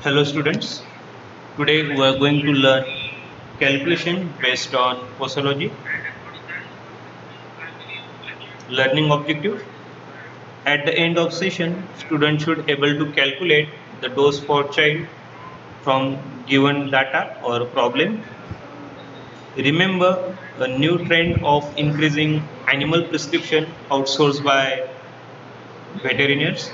Hello students, today we are going to learn calculation based on posology, learning objective. At the end of session, students should able to calculate the dose for child from given data or problem. Remember a new trend of increasing animal prescription outsourced by veterinarians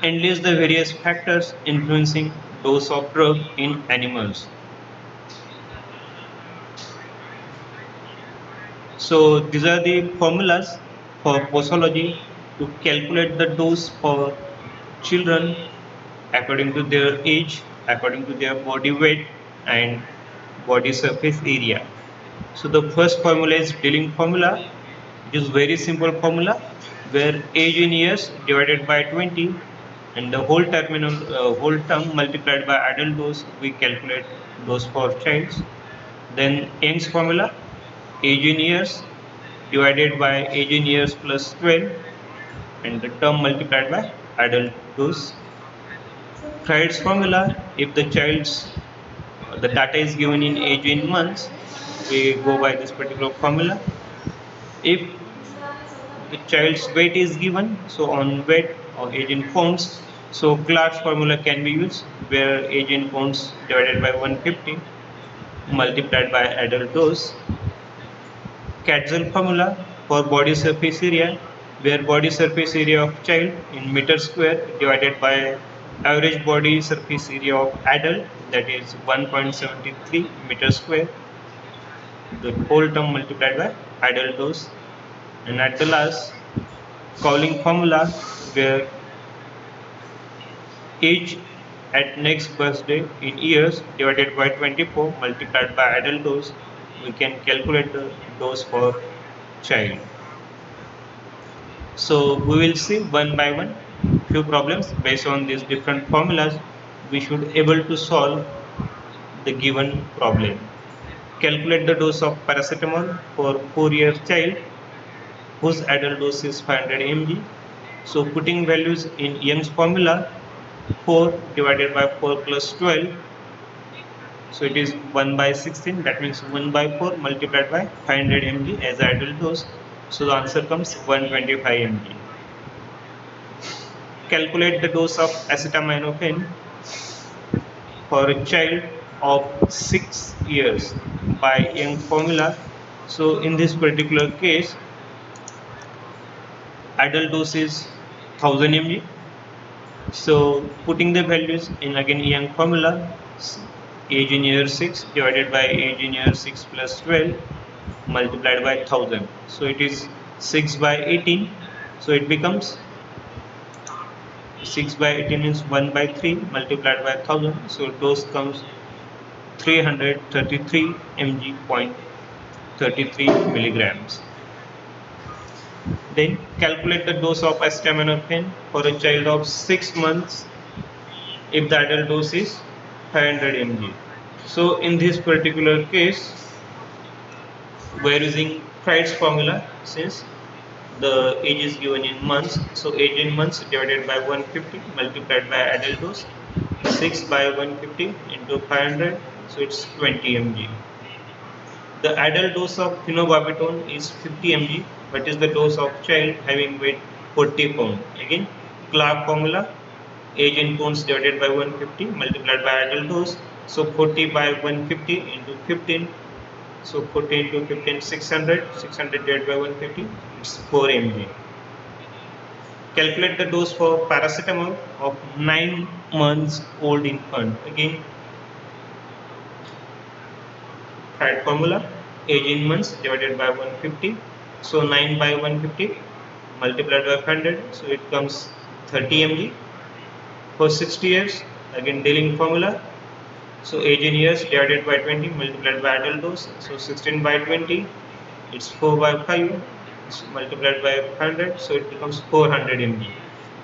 and list the various factors influencing dose of drug in animals. So these are the formulas for posology to calculate the dose for children according to their age, according to their body weight and body surface area. So the first formula is Dehling formula. It is very simple formula where age in years divided by 20 and the whole term multiplied by adult dose we calculate dose for childs. Then Young's formula, age in years divided by age in years plus 12 and the term multiplied by adult dose. Freud's formula, if the child's the data is given in age in months, we go by this particular formula. If the child's weight is given, so on weight or age in pounds, so Clark's formula can be used where age in pounds divided by 150 multiplied by adult dose. Katzel formula for body surface area, where body surface area of child in meter square divided by average body surface area of adult, that is 1.73 meter square, the whole term multiplied by adult dose. And at the last, Cowling formula, where age at next birthday in years divided by 24 multiplied by adult dose, we can calculate the dose for child. So we will see one by one few problems based on these different formulas. We should able to solve the given problem. Calculate the dose of paracetamol for 4-year child whose adult dose is 500 mg. So putting values in Young's formula, 4 divided by 4 plus 12, so it is 1 by 16, that means 1 by 4 multiplied by 500 mg as adult dose. So the answer comes 125 mg. Calculate the dose of acetaminophen for a child of 6 years by Young formula. So in this particular case, adult dose is 1000 mg. So putting the values in again Young formula, age in year 6 divided by age in year 6 plus 12 multiplied by 1000. So it is 6 by 18. So it becomes 6 by 18 means 1 by 3 multiplied by 1000. So dose comes 333 mg point 33 milligrams. Then calculate the dose of acetaminophen for a child of 6 months if the adult dose is 500 mg. So in this particular case, we are using Freud's formula since the age is given in months. So age in months divided by 150 multiplied by adult dose, 6 by 150 into 500, so it's 20 mg. The adult dose of phenobarbital is 50 mg. What is the dose of child having weight 40 pound? Again, Clark formula, age in pounds divided by 150 multiplied by adult dose. So 40 by 150 into 15. So 40 into 15, 600. 600 divided by 150, it's 4 mg. Calculate the dose for paracetamol of 9 months old infant. Again, right formula, age in months divided by 150. So 9 by 150 multiplied by 100, so it comes 30 mg. For 60 years, again Dehling formula. So age in years divided by 20 multiplied by adult dose. So 16 by 20, it's 4 by 5, it's multiplied by 100, so it becomes 400 mg.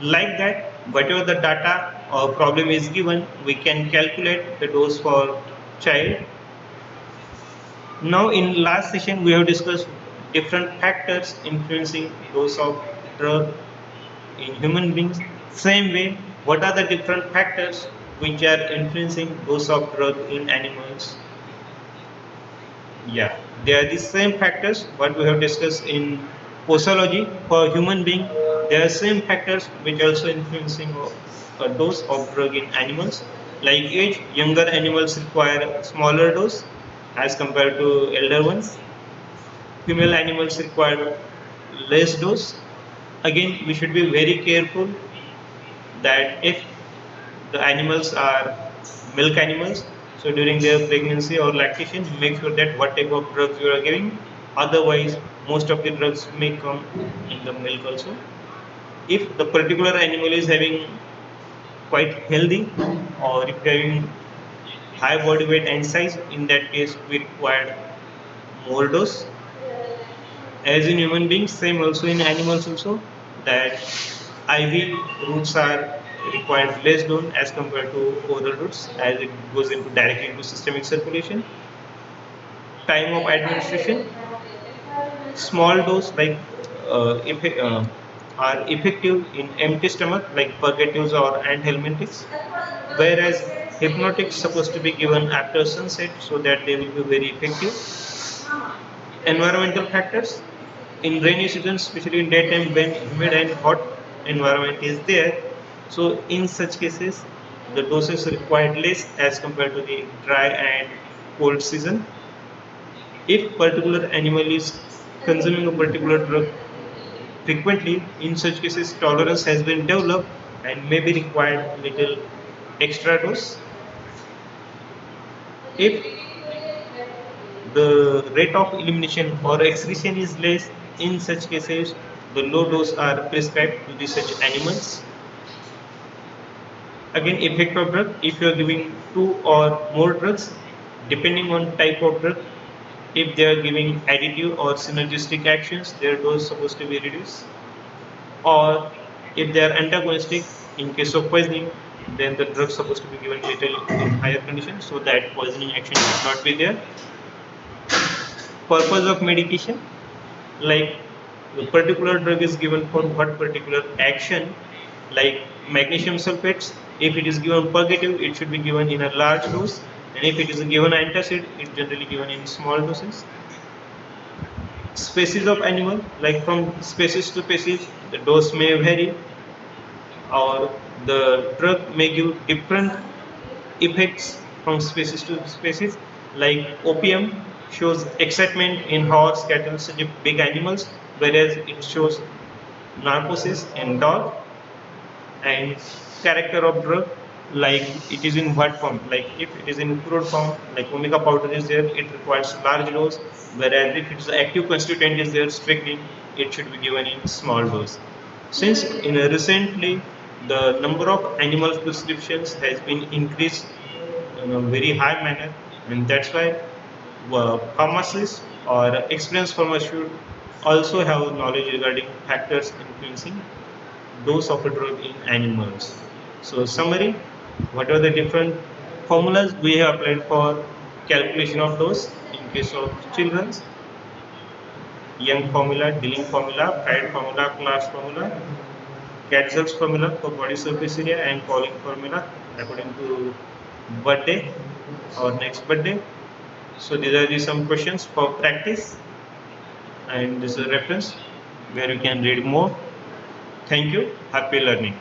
Like that, whatever the data or problem is given, we can calculate the dose for child. Now in last session we have discussed different factors influencing dose of drug in human beings. Same way What are the different factors which are influencing dose of drug in animals? Yeah, they are the same factors what we have discussed in posology. For human being, there are same factors which also influencing a dose of drug in animals. Like age, younger animals require smaller dose as compared to elder ones. Female animals require less dose. Again, we should be very careful that if the animals are milk animals, so during their pregnancy or lactation, make sure that what type of drugs you are giving. Otherwise, most of the drugs may come in the milk also. If the particular animal is having quite healthy or if having high body weight and size, in that case we require more dose. As in human beings, same also in animals also, that IV routes are required less dose as compared to oral routes, as it goes into directly into systemic circulation. Time of administration, small dose like are effective in empty stomach like purgatives or anthelmintics, whereas hypnotics supposed to be given after sunset so that they will be very effective. Environmental factors, in rainy season, especially in daytime when humid and hot environment is there, so in such cases the doses required less as compared to the dry and cold season. If particular animal is consuming a particular drug frequently, in such cases tolerance has been developed and may be required little extra dose. If the rate of elimination or excretion is less, in such cases the low dose are prescribed to the such animals. Again, effect of drug, if you are giving two or more drugs, depending on type of drug, if they are giving additive or synergistic actions, their dose is supposed to be reduced. Or if they are antagonistic, in case of poisoning, then the drug is supposed to be given little in higher conditions so that poisoning action should not be there. Purpose of medication, like the particular drug is given for what particular action, like magnesium sulfates, if it is given purgative, it should be given in a large dose, and if it is given antacid, it generally given in small doses. Species of animal, like from species to species the dose may vary, or the drug may give different effects from species to species. Like opium shows excitement in horse, cattle, such big animals, whereas it shows narcosis in dog. And character of drug, like it is in what form, like if it is in crude form like omega powder is there, it requires large dose, whereas if its active constituent is there strictly, it should be given in small dose. Since in a recently the number of animal prescriptions has been increased in a very high manner, and that's why pharmacists or experienced pharmacists should also have knowledge regarding factors influencing dose of a drug in animals. So summary, what are the different formulas we have applied for calculation of dose in case of children? Young formula, Dilling formula, Fried formula, Class formula, Katzer's formula for body surface area, and Pauling formula according to birthday or next birthday. So these are the some questions for practice, and this is a reference where you can read more. Thank you. Happy learning.